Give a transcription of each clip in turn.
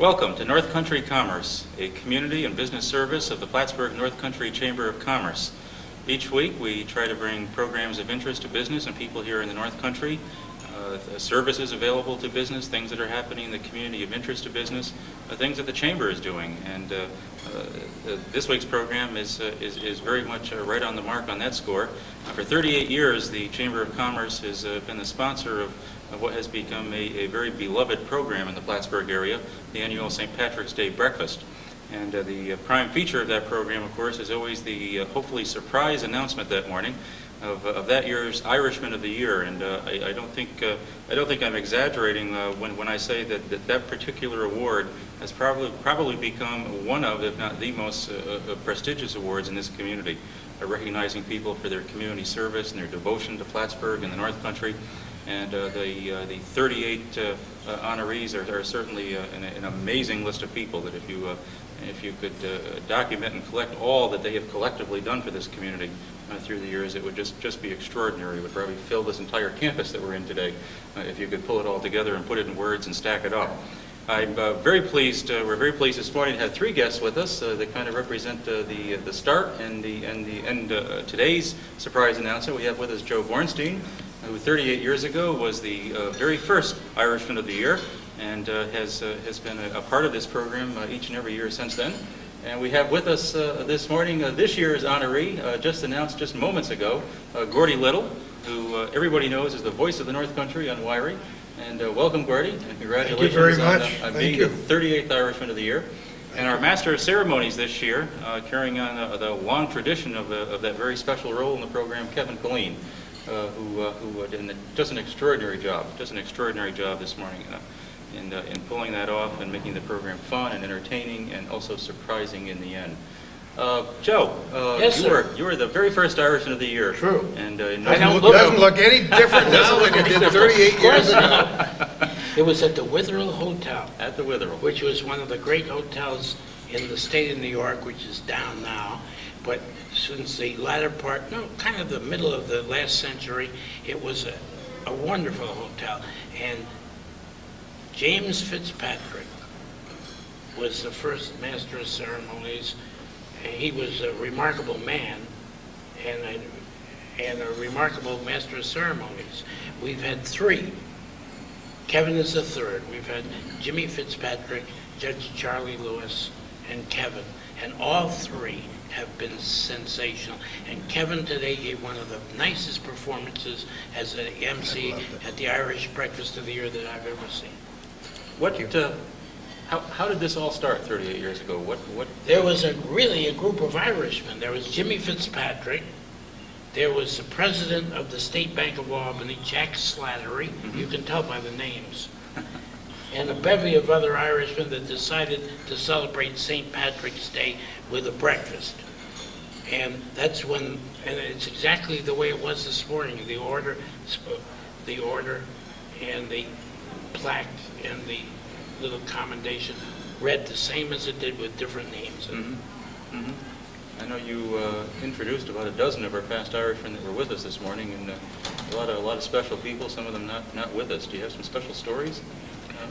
Welcome to North Country Commerce, a community and business service of the Plattsburgh North Country Chamber of Commerce. Each week we try to bring programs of interest to business and people here in the North Country, services available to business, things that are happening in the community of interest to business, things that the Chamber is doing. And this week's program is very much right on the mark on that score. For 38 years, the Chamber of Commerce has been the sponsor of what has become a very beloved program in the Plattsburgh area, the annual St. Patrick's Day Breakfast. And the prime feature of that program, of course, is always the hopefully surprise announcement that morning of that year's Irishman of the Year. And I don't think I'm exaggerating when I say that particular award has probably become one of, if not the most prestigious awards in this community, recognizing people for their community service and their devotion to Plattsburgh and the North Country. And the 38 honorees are certainly an amazing list of people that if you could document and collect all that they have collectively done for this community through the years, it would just be extraordinary. It would probably fill this entire campus that we're in today if you could pull it all together and put it in words and stack it up. I'm very pleased. We're very pleased this morning to have three guests with us that kind of represent the start and the end. Today's surprise announcer, we have with us Joe Bornstein, who 38 years ago was the very first Irishman of the Year, and has been a part of this program each and every year since then. And we have with us this morning this year's honoree, just announced just moments ago, Gordie Little, who everybody knows is the voice of the North Country on Wiry. And welcome, Gordie, and congratulations Thank you very much. on being the 38th Irishman of the Year. And our Master of Ceremonies this year, carrying on the long tradition of that very special role in the program, Kevin Colleen, who did just an extraordinary job this morning in pulling that off and making the program fun and entertaining and also surprising in the end. Joe, Yes, sir. you were the very first Irishman of the Year. True. And Doesn't look any different now than it did 38 years ago. It was at the Witherell Hotel, At the Witherell. which was one of the great hotels in the state of New York, which is down now. But since the latter part, kind of the middle of the last century, it was a wonderful hotel. And James Fitzpatrick was the first Master of Ceremonies. He was a remarkable man and a remarkable Master of Ceremonies. We've had three. Kevin is the third. We've had Jimmy Fitzpatrick, Judge Charlie Lewis, and Kevin. And all three have been sensational. And Kevin today gave one of the nicest performances as an MC at the Irish Breakfast of the Year that I've ever seen. How did this all start 38 years ago? What? There was really a group of Irishmen. There was Jimmy Fitzpatrick. There was the president of the State Bank of Albany, Jack Slattery. Mm-hmm. You can tell by the names. And a bevy of other Irishmen that decided to celebrate St. Patrick's Day with a breakfast. And that's when, and it's exactly the way it was this morning. The order and the plaque and the little commendation read the same as it did with different names. Mm-hmm. Mm-hmm. I know you introduced about a dozen of our past Irishmen that were with us this morning, and a lot of special people. Some of them not with us. Do you have some special stories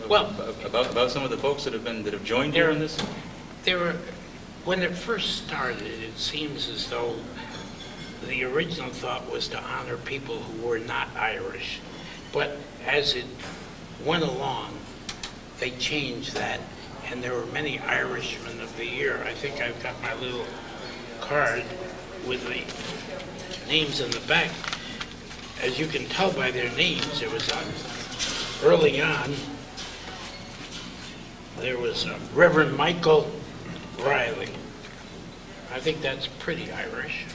about some of the folks that have joined you in this? When it first started, it seems as though the original thought was to honor people who were not Irish, but as it went along, they changed that, and there were many Irishmen of the Year. I think I've got my little card with the names in the back. As you can tell by their names, it was early on. There was Reverend Michael Riley. I think that's pretty Irish.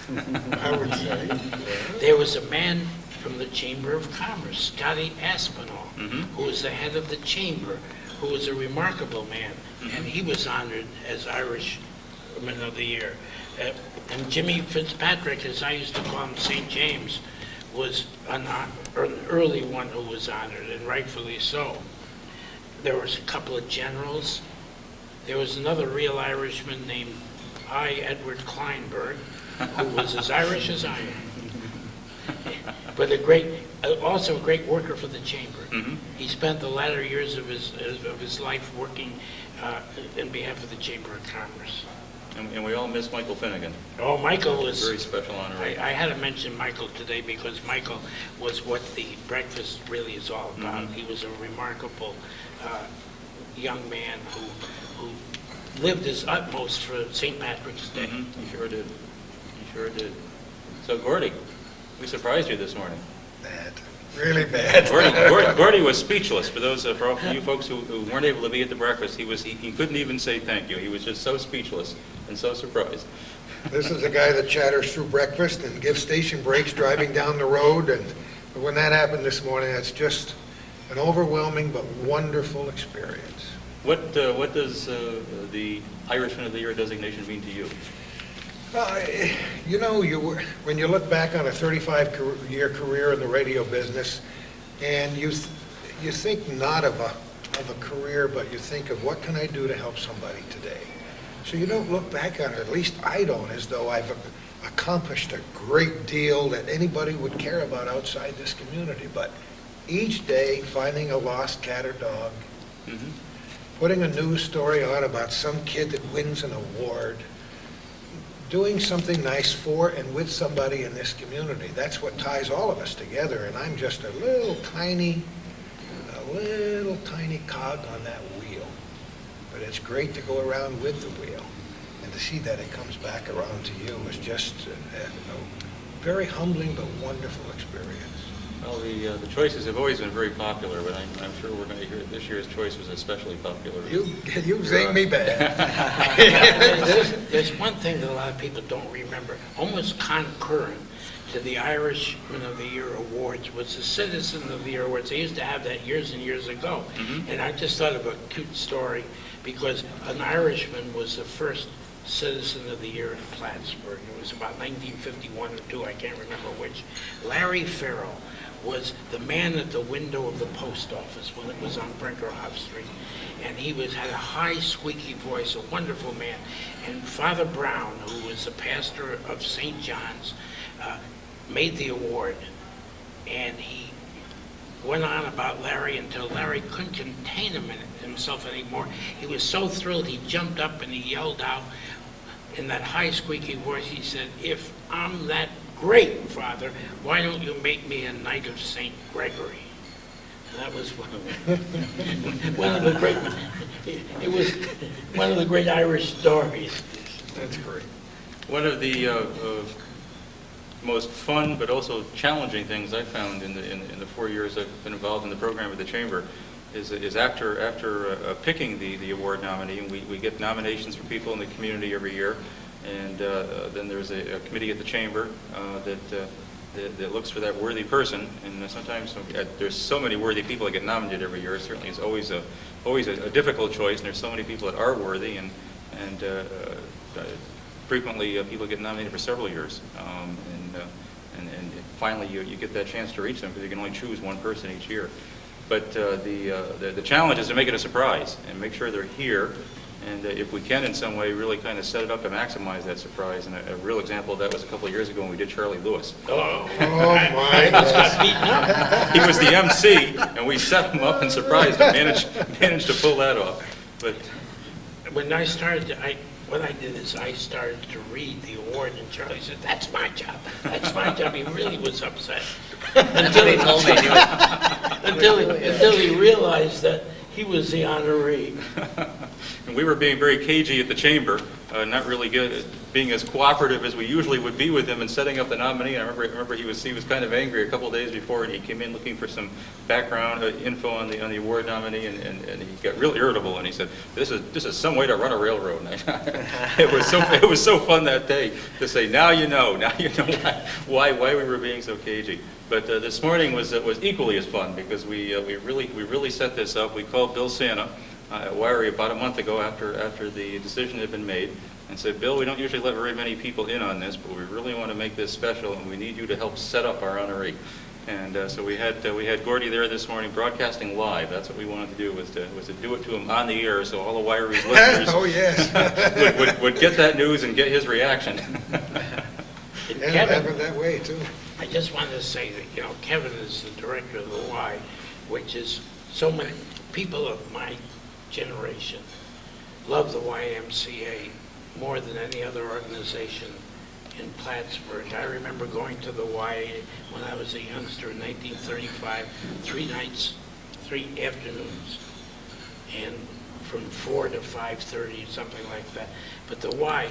I would say. There was a man from the Chamber of Commerce, Scotty Aspinall, Mm-hmm. who was the head of the chamber, who was a remarkable man, and he was honored as Irishman of the Year. And Jimmy Fitzpatrick, as I used to call him, St. James, was an early one who was honored, and rightfully so. There was a couple of generals. There was another real Irishman named Edward Kleinberg, who was as Irish as I am. But also a great worker for the chamber. Mm-hmm. He spent the latter years of his life working in behalf of the Chamber of Commerce. And we all miss Michael Finnegan. Oh, Michael was... Very special honoree. I had to mention Michael today because Michael was what the breakfast really is all about. Mm-hmm. He was a remarkable young man who lived his utmost for St. Patrick's Day. Mm-hmm. He sure did. He sure did. So, Gordie, we surprised you this morning. Bad. Really bad. Gordie was speechless. For those, for all you folks who weren't able to be at the breakfast, he couldn't even say thank you. He was just so speechless and so surprised. This is a guy that chatters through breakfast and gives station breaks driving down the road, and when that happened this morning, it's just an overwhelming but wonderful experience. What does the Irishman of the Year designation mean to you? You know, when you look back on a 35-year career in the radio business, and you think not of a career, but you think of what can I do to help somebody today. So you don't look back on it, at least I don't, as though I've accomplished a great deal that anybody would care about outside this community. But each day, finding a lost cat or dog, Mm-hmm. putting a news story on about some kid that wins an award, doing something nice for and with somebody in this community. That's what ties all of us together, and I'm just a little tiny cog on that wheel. But it's great to go around with the wheel, and to see that it comes back around to you is just a very humbling but wonderful experience. Well, the choices have always been very popular, but I'm sure we're going to hear this year's choice was especially popular. You zing me bad. There's one thing that a lot of people don't remember. Almost concurrent to the Irishman of the Year awards was the Citizen of the Year awards. They used to have that years and years ago. Mm-hmm. And I just thought of a cute story because an Irishman was the first Citizen of the Year in Plattsburgh. It was about 1951 or 2, I can't remember which. Larry Farrell was the man at the window of the post office when it was on Brinkerhoff Street. And he had a high, squeaky voice, a wonderful man. And Father Brown, who was the pastor of St. John's, made the award. And he went on about Larry until Larry couldn't contain himself anymore. He was so thrilled, he jumped up and he yelled out in that high, squeaky voice, he said, "If I'm that great, Father, why don't you make me a Knight of St. Gregory?" And that was one of the great, it was one of the great Irish stories. That's great. One of the most fun but also challenging things I found in the 4 years I've been involved in the program with the Chamber is after picking the award nominee, and we get nominations for people in the community every year, and then there's a committee at the Chamber that looks for that worthy person, and sometimes there's so many worthy people that get nominated every year. It certainly is always a difficult choice, and there's so many people that are worthy, and frequently people get nominated for several years, and finally you get that chance to reach them because you can only choose one person each year. But the challenge is to make it a surprise and make sure they're here, and if we can in some way really kind of set it up to maximize that surprise. And a real example of that was a couple of years ago when we did Charlie Lewis. Oh my God. He was the MC, and we set him up and surprised him, managed to pull that off. But When I started, what I did is I started to read the award, and Charlie said, "That's my job. That's my job." He really was upset That's what they told me. until he realized that he was the honoree. And we were being very cagey at the Chamber, not really being as cooperative as we usually would be with him in setting up the nominee. And I remember he was kind of angry a couple of days before, and he came in looking for some background info on the award nominee, and he got real irritable, and he said, "This is some way to run a railroad." And it was so fun that day to say, now you know why we were being so cagey. But this morning was equally as fun because we really set this up. We called Bill Santa at Wiry about a month ago after the decision had been made, and said, "Bill, we don't usually let very many people in on this, but we really want to make this special, and we need you to help set up our honoree." And so we had Gordie there this morning broadcasting live. That's what we wanted to do was to do it to him on the air, so all of Wiry's listeners Oh, yes. would get that news and get his reaction. And it Kevin, happened that way, too. I just wanted to say that, Kevin is the director of the Y, which is so many people of my generation love the YMCA more than any other organization in Plattsburgh. I remember going to the Y when I was a youngster in 1935, 3 nights, 3 afternoons, and from 4 to 5:30, something like that. But the Y,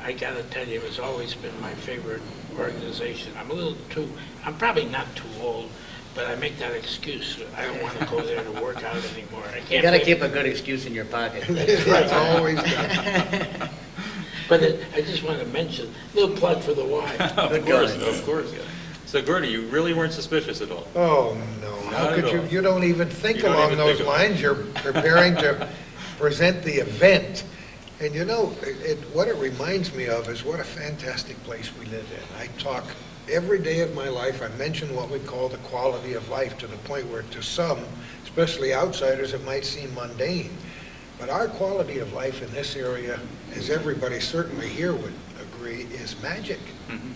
I gotta tell you, has always been my favorite organization. I'm probably not too old, but I make that excuse. I don't want to go there to work out anymore. I can't. You gotta keep a good excuse in your pocket. That's always done. But I just want to mention, little plug for the Y. Of course, yeah. So Gordie, you really weren't suspicious at all? Oh, no. How Not could at you? all. You don't even think You don't along even those think about lines. You're preparing to present the event. And you know, what it reminds me of is what a fantastic place we live in. I talk every day of my life, I mention what we call the quality of life, to the point where to some, especially outsiders, it might seem mundane. But our quality of life in this area, as everybody certainly here would agree, is magic. Mhm.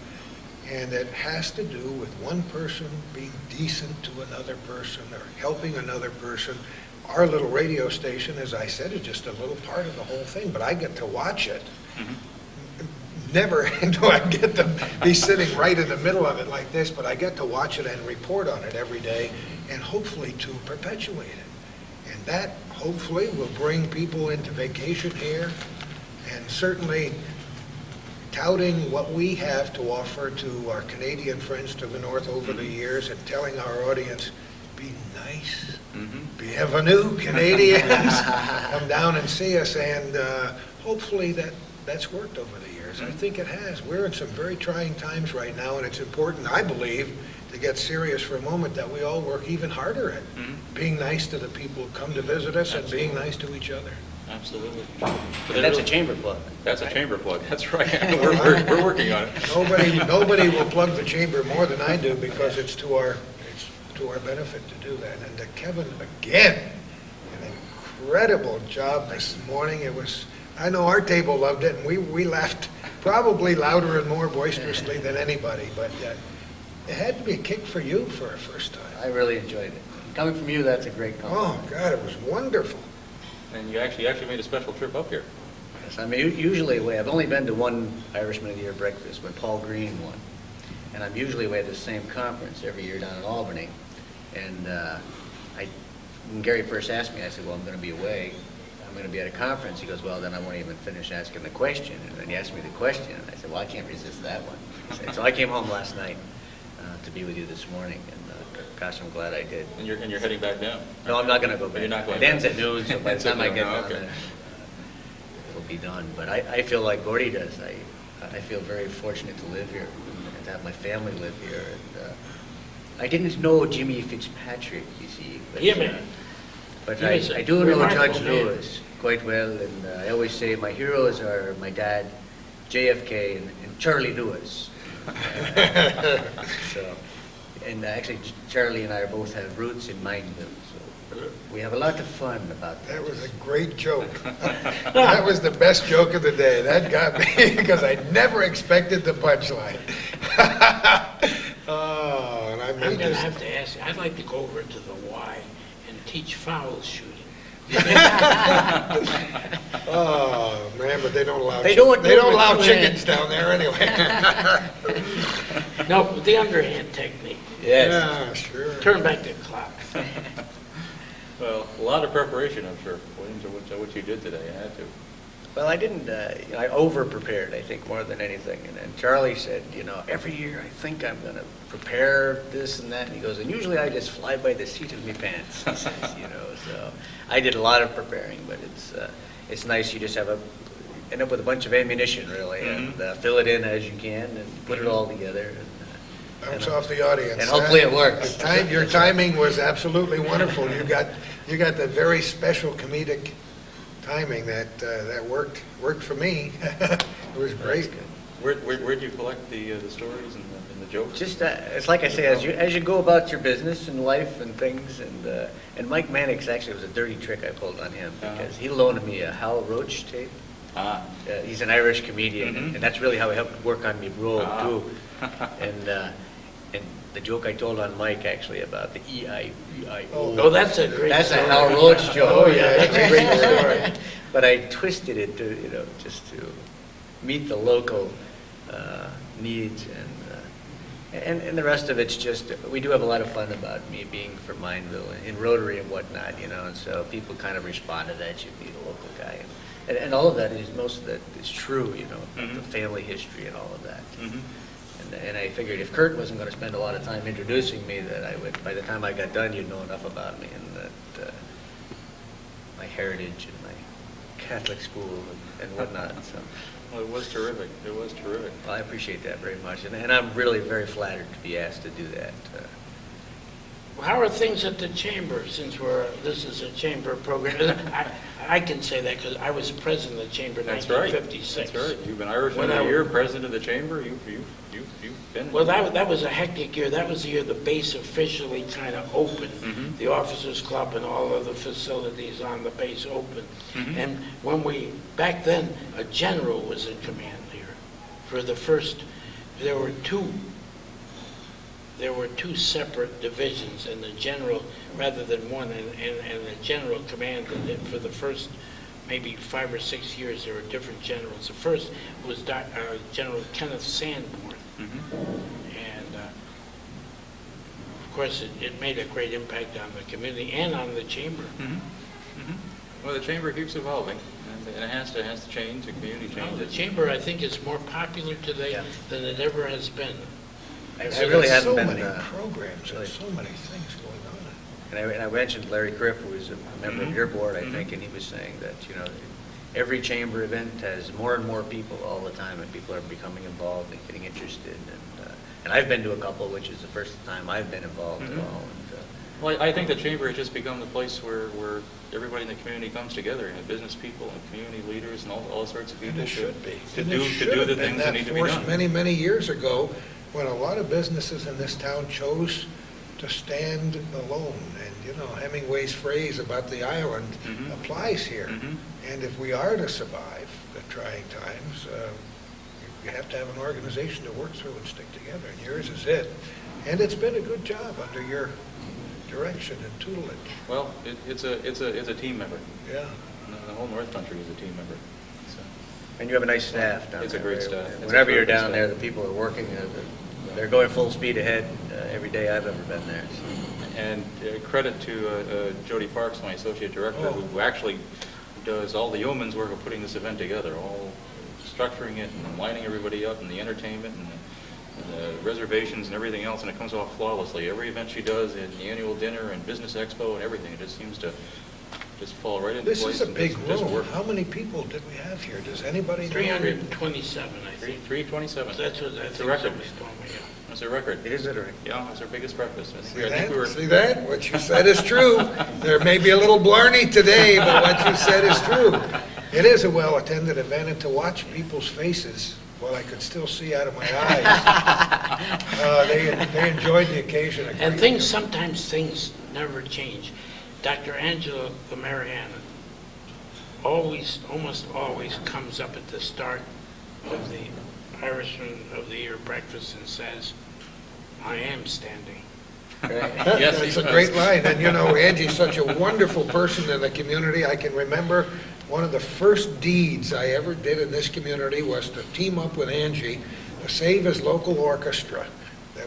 And it has to do with one person being decent to another person or helping another person. Our little radio station, as I said, is just a little part of the whole thing, but I get to watch it. Mhm. Never do I get to be sitting right in the middle of it like this, but I get to watch it and report on it every day, and hopefully to perpetuate it. And that hopefully will bring people into vacation here, and certainly touting what we have to offer to our Canadian friends to the north over the years, and telling our audience, be nice, Mhm. bienvenue, Canadians, come down and see us, and hopefully that's worked over the years. I think it has. We're in some very trying times right now, and it's important, I believe, to get serious for a moment, that we all work even harder at Mhm. being nice to the people who come to visit us and being nice to each other. Absolutely. And that's a chamber plug. That's a chamber plug, that's right. We're working on it. Nobody will plug the chamber more than I do, because it's to our benefit to do that. And to Kevin, again, an incredible job this morning. It was, I know our table loved it, and we laughed probably louder and more boisterously than anybody, but it had to be a kick for you for a first time. I really enjoyed it. Coming from you, that's a great compliment. Oh, God, it was wonderful. And you actually made a special trip up here. Yes, I mean, usually I've only been to one Irishman of the Year breakfast when Paul Green won. And I'm usually away at the same conference every year down in Albany. And when Gary first asked me, I said, well, I'm going to be away. I'm going to be at a conference. He goes, well, then I won't even finish asking the question. And then he asked me the question, and I said, well, I can't resist that one. So I came home last night to be with you this morning, and gosh, I'm glad I did. And you're heading back down? No, I'm not going to go back. You're not going It ends back. at noon, so by the Ends at time I noon, get oh, down okay. there, it'll be done. But I feel like Gordie does. I feel very fortunate to live here and to have my family live here. And I didn't know Jimmy Fitzpatrick, you see. But, Yeah, man. But He was a I do know remarkable Judge man. Lewis quite well, and I always say my heroes are my dad, JFK, and Charlie Lewis. So, and actually, Charlie and I both have roots in Mineville, so we have a lot of fun about that. That was a great joke. That was the best joke of the day. That got me, because I never expected the punchline. Oh, and I I'm made going to this. have to ask you, I'd like to go over to the Y and teach foul shooting. Oh, man, but they don't allow, They don't they do don't it allow to chickens down there anyway. No, but the underhand technique. Yes. Yeah, sure. Turn back the clock. Well, a lot of preparation, I'm sure, William, to what you did today. You had to. Well, I didn't, I over-prepared, I think, more than anything. And then Charlie said, every year I think I'm going to prepare this and that. And he goes, and usually I just fly by the seat of my pants, he says, So I did a lot of preparing, but it's nice you just end up with a bunch of ammunition, really, and fill it in as you can and put it all together. And, Bounce off the audience. And hopefully it works. Your timing was absolutely wonderful. You got that very special comedic timing that worked for me. It was great. Where'd you collect the stories and the jokes? Just, it's like I say, as you go about your business and life and things, and Mike Mannix actually was a dirty trick I pulled on him, because he loaned me a Hal Roach tape. He's an Irish comedian, and that's really how he helped work on me role too. And the joke I told on Mike, actually, about the E-I-E-I-O. Oh, that's a great That's a story. Hal Roach joke. Oh, yeah, that's a great story. But I twisted it to, just to meet the local needs, and the rest of it's just, we do have a lot of fun about me being from Mineville in Rotary and whatnot, and so people kind of responded that you'd be the local guy. And all of that most of that is true, about the family history and all of that. And I figured if Kurt wasn't going to spend a lot of time introducing me, that I would, by the time I got done, you'd know enough about me, and that my heritage and my Catholic school and whatnot. So, Well, it was terrific. It was terrific. well, I appreciate that very much, and I'm really very flattered to be asked to do that. How are things at the chamber, since this is a chamber program? I can say that because I was president of the chamber in That's right. 1956. That's right. You've been Irishman of the Year, president of the chamber. You've been. Well, that was a hectic year. That was the year the base officially kind of opened. The officers club and all of the facilities on the base opened. And back then, a general was in command here. For the first, there were two separate divisions, and the general, rather than one, and the general commanded it for the first maybe 5 or 6 years. There were different generals. The first was General Kenneth Sanborn, and of course it made a great impact on the community and on the chamber. Well, the chamber keeps evolving, and it has to change. The community Well, changes. the chamber, I think, is more popular today Yeah. than it ever has been. I There's really so haven't been. many programs and so many things going on. And I mentioned Larry Criff, who is a member of your board, I think, and he was saying that, every chamber event has more and more people all the time, and people are becoming involved and getting interested. And I've been to a couple, which is the first time I've been involved at all. Well, I think the chamber has just become the place where everybody in the community comes together, business people and community leaders and all sorts of people. And it should be. To And it do should the have been things that need to be forced done. many, many years ago, when a lot of businesses in this town chose to stand alone. And, Hemingway's phrase about the island applies here. And if we are to survive the trying times, you have to have an organization to work through and stick together, and yours is it. And it's been a good job under your direction and tutelage. Well, it's a team member. Yeah. The whole North Country is a team member. So, And you have a nice staff down there. It's a great staff. It's a Whenever you're great down there, staff. the people are working, they're going full speed ahead every day I've ever been there. And credit to Jody Parks, my associate director, who actually does all the yeoman's work of putting this event together, all structuring it and lining everybody up and the entertainment and the reservations and everything else, and it comes off flawlessly. Every event she does, and the annual dinner and business expo and everything, it just seems to just fall right into This place. is a and big just room. work. How many people did we have here? Does anybody know? 327, I think. 327. That's what I It's a think record. somebody told me, yeah. It's a record. It is a record. Yeah, it's our biggest breakfast. I See think we were. that? See that? What you said is true. There may be a little blarney today, but what you said is true. It is a well-attended event, and to watch people's faces, while I could still see out of my eyes, they enjoyed the occasion. a And great sometimes things never change. Dr. Angela Mariana almost always comes up at the start of the Irishman of the Year breakfast and says, "I am standing." Yes, That's he a does. great line, and Angie's such a wonderful person in the community. I can remember one of the first deeds I ever did in this community was to team up with Angie to save his local orchestra,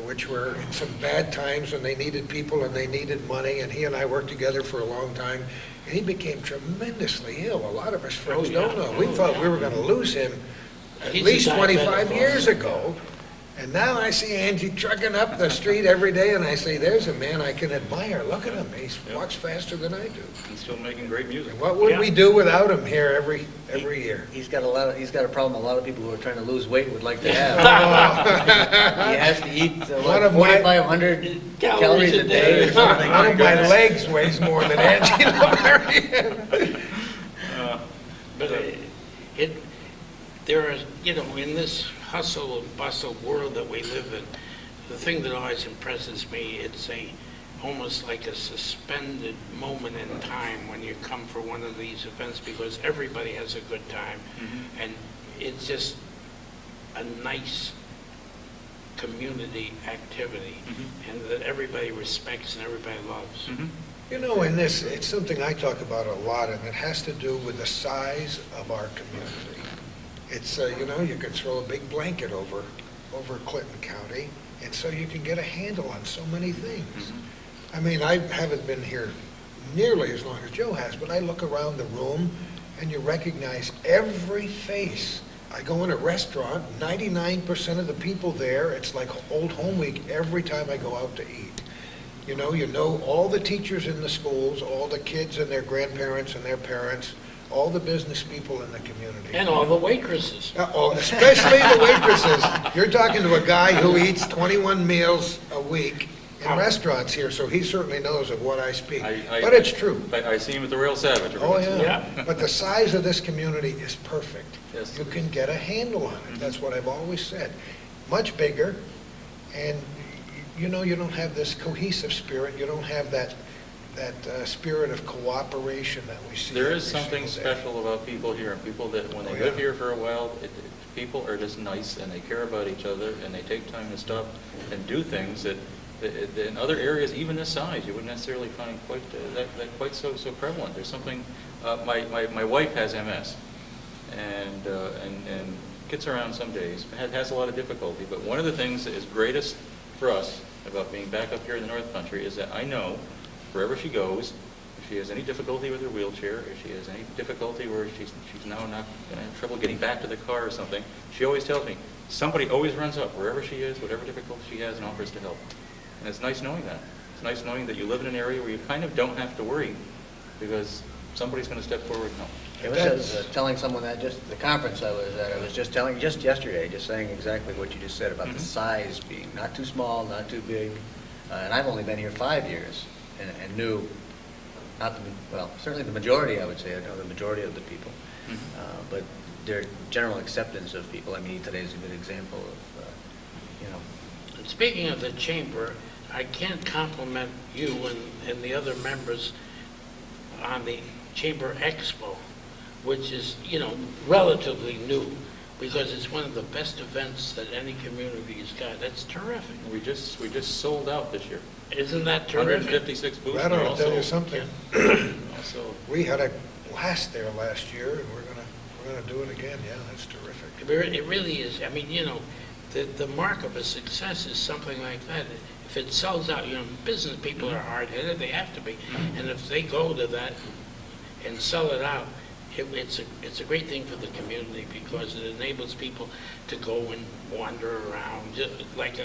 which were in some bad times when they needed people and they needed money, and he and I worked together for a long time, and he became tremendously ill. A lot of his friends don't know. We thought we were going to lose him at He's least a diabetic 25 years also. ago. And now I see Angie trucking up the street every day, and I say, there's a man I can admire. Look at him. He walks faster than I do. He's still making great music. And what would we do without him here every year? He's got a problem a lot of people who are trying to lose weight would like to have. Oh, He has to eat One of my- 4,500 calories a day or something. one of my legs weighs more than Angie Lamarian. But there are, in this hustle and bustle world that we live in, the thing that always impresses me, it's almost like a suspended moment in time when you come for one of these events, because everybody has a good time, and it's just a nice community activity, Mhm. and that everybody respects and everybody loves. Mhm. You know, in this, it's something I talk about a lot, and it has to do with the size of our community. It's, you know, you could throw a big blanket over Clinton County, and so you can get a handle on so many things. Mhm. I mean, I haven't been here nearly as long as Joe has, but I look around the room, and you recognize every face. I go in a restaurant, 99% of the people there, it's like old home week every time I go out to eat. You know all the teachers in the schools, all the kids and their grandparents and their parents, all the business people in the community. And all the waitresses. Especially the waitresses. You're talking to a guy who eats 21 meals a week in restaurants here, so he certainly knows of what I speak. But it's true. I see him at the Rail Savage. every Oh, once in a while. yeah. But the size of this community is perfect. Yes. You can get a handle on it. That's what I've always said. Much bigger, and you know, you don't have this cohesive spirit. You don't have that spirit of cooperation that we see. There is every something single day. special about people here, and people that, when they Oh, live yeah. here for a while, people are just nice, and they care about each other, and they take time to stop and do things that in other areas, even this size, you wouldn't necessarily find quite so prevalent. There's something, my wife has MS, and gets around some days, has a lot of difficulty, but one of the things that is greatest for us about being back up here in the North Country is that I know wherever she goes, if she has any difficulty with her wheelchair, if she has any difficulty where she's now not going to have trouble getting back to the car or something, she always tells me, somebody always runs up wherever she is, whatever difficulty she has, and offers to help. And it's nice knowing that. It's nice knowing that you live in an area where you kind of don't have to worry because somebody's going to step forward and help. I was telling someone that just at the conference I was at, I was just telling, just yesterday, just saying exactly what you just said about the size being not too small, not too big. And I've only been here 5 years and knew, certainly the majority, I would say, I know the majority of the people. But their general acceptance of people, I mean, today's a good example of, And speaking of the chamber, I can't compliment you and the other members on the Chamber Expo, which is, relatively new, because it's one of the best events that any community has got. That's terrific. We just sold out this year. Isn't that terrific? 156 booths. That ought to tell you something. Also, We had a blast there last year, and we're gonna do it again. Yeah, that's terrific. It really is. I mean, the mark of a success is something like that. If it sells out, business people are hard-headed, they have to be. And if they go to that and sell it out, it's a great thing for the community because it enables people to go and wander around, just like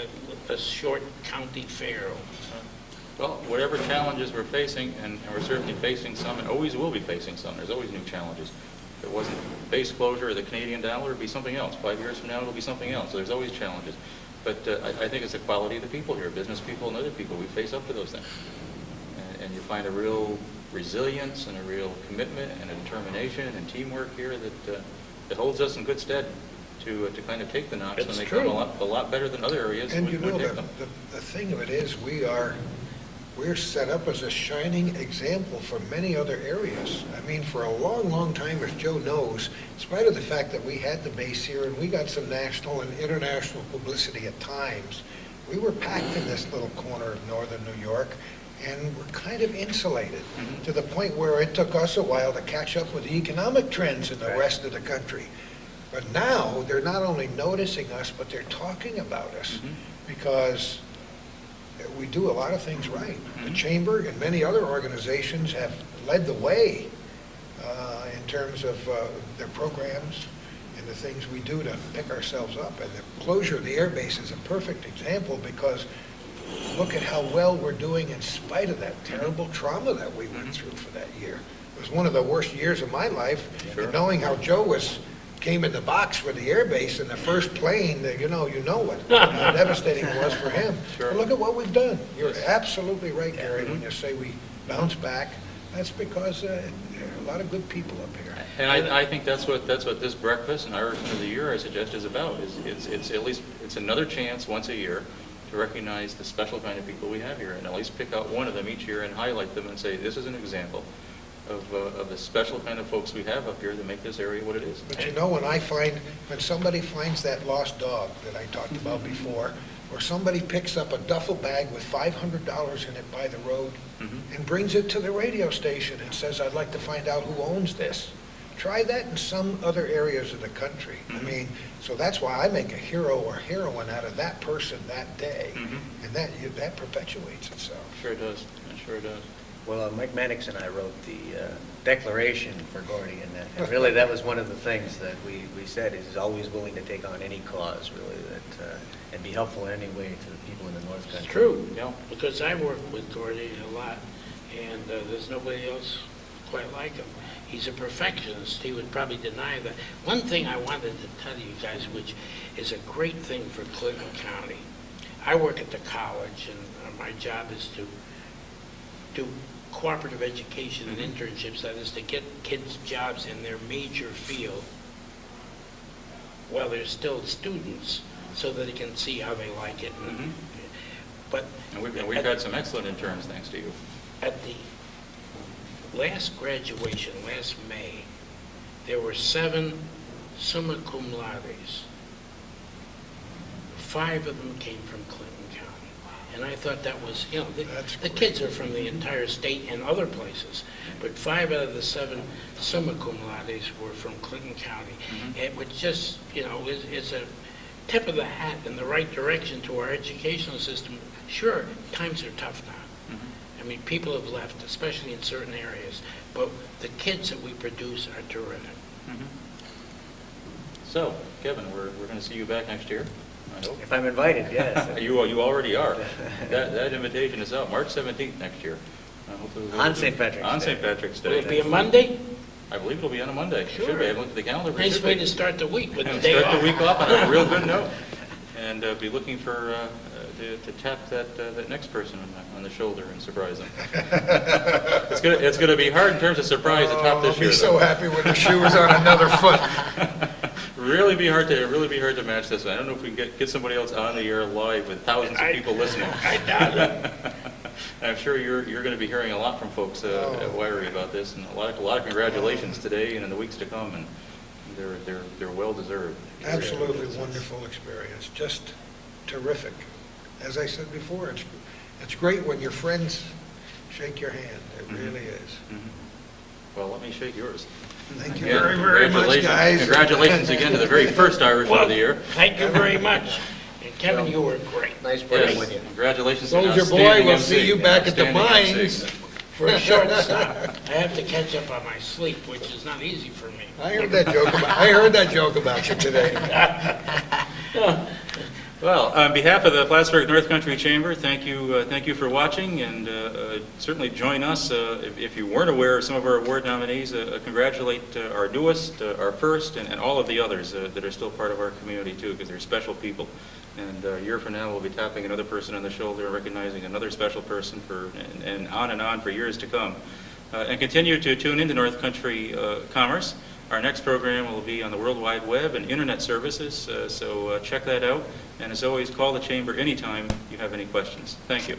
a short county fair. well, whatever challenges we're facing, and we're certainly facing some, and always will be facing some, there's always new challenges. If it wasn't base closure or the Canadian dollar, it'd be something else. 5 years from now, it'll be something else. So there's always challenges. But I think it's the quality of the people here, business people and other people. We face up to those things. And you find a real resilience and a real commitment and a determination and teamwork here that holds us in good stead to kind of take the knocks It's when they true. come a lot better than other areas And would take them. the thing of it is, we're set up as a shining example for many other areas. I mean, for a long, long time, as Joe knows, in spite of the fact that we had the base here and we got some national and international publicity at times, we were packed in this little corner of northern New York, and we're kind of insulated to the point where it took us a while to catch up with the economic trends in the rest of the country. But now, they're not only noticing us, but they're talking about us because we do a lot of things right. The Chamber and many other organizations have led the way in terms of their programs and the things we do to pick ourselves up. And the closure of the air base is a perfect example because look at how well we're doing in spite of that terrible trauma that we went through for that year. It was one of the worst years of my life. Sure. And knowing how Joe came in the box for the air base in the first plane, you know what how devastating it was for him. Sure. But look at what we've done. You're Yes. absolutely right, Gary, when you say we bounce back. That's because there are a lot of good people up here. And I think that's what this breakfast and Irishman of the Year, I suggest, is about. It's at least it's another chance once a year to recognize the special kind of people we have here, and at least pick out one of them each year and highlight them and say, this is an example of the special kind of folks we have up here that make this area what it is. But when somebody finds that lost dog that I talked about before, or somebody picks up a duffel bag with $500 in it by the road Mhm. and brings it to the radio station and says, I'd like to find out who owns this. Try that in some other areas of the country. I Mhm. mean, so that's why I make a hero or heroine out of that person that day, Mhm. and that perpetuates itself. Sure it does. It sure does. Well, Mike Mannix and I wrote the declaration for Gordie, and really that was one of the things that we said, is he's always willing to take on any cause, really, that and be helpful in any way to the people in the North Country. It's true, Yeah. because I work with Gordie a lot, and there's nobody else quite like him. He's a perfectionist. He would probably deny that. One thing I wanted to tell you guys, which is a great thing for Clinton County. I work at the college, and my job is to do cooperative education and internships, that is to get kids jobs in their major field while they're still students, so that they can see how they like it. Mhm. But And we've had some excellent interns, thanks to you. at the last graduation, last May, there were 7 summa cum laudes. 5 of them came from Clinton County. And I thought that was, That's the great. kids are from the entire state and other places, but 5 out of the 7 summa cum laudes were from Clinton County. Mhm. It was just, is a tip of the hat in the right direction to our educational system. Sure, times are tough now. Mhm. I mean, people have left, especially in certain areas, but the kids that we produce are terrific. Mhm. So, Kevin, we're going to see you back next year, I hope. If I'm invited, yes. You already are. That invitation is out, March 17th next year. Hopefully we'll- On St. Patrick's On Day. St. Patrick's Will Day. it be a Monday? I believe it'll be on a Monday. It should Sure. be. I looked at the calendar. but it Nice should way be. to start the week with the And day start off. the week off on a real good note. And be looking for, to tap that next person on the shoulder and surprise them. It's gonna be hard in terms of surprise to top this I'll year. be so though. happy when the shoe is on another foot. Really be hard to match this. I don't know if we can get somebody else on the air live with thousands of people listening. I doubt it. I'm sure you're going to be hearing a lot from folks at Wiry about this, and a lot of congratulations today and in the weeks to come, and they're well deserved. Absolutely wonderful experience, just terrific. As I said before, it's great when your friends shake your hand. It Mhm. really is. Mhm. Well, let me shake yours. Thank you Again, very, very much, congratulations. guys. Congratulations again to the very first Irishman of the year. Thank you very much. And Kevin, you were great. Nice working Yes, with you. congratulations. to an Soldier boy, outstanding we'll MC, see you an back at the outstanding mines. MC. For a short stop. I have to catch up on my sleep, which is not easy for me. I heard that joke about you today. Well, on behalf of the Plattsburgh North Country Chamber, thank you for watching, and certainly join us. If you weren't aware of some of our award nominees, congratulate our newest, our first, and all of the others that are still part of our community too, because they're special people. And a year from now, we'll be tapping another person on the shoulder, recognizing another special person and on for years to come. And continue to tune into North Country Commerce. Our next program will be on the World Wide Web and Internet services, so check that out. And as always, call the Chamber anytime you have any questions. Thank you.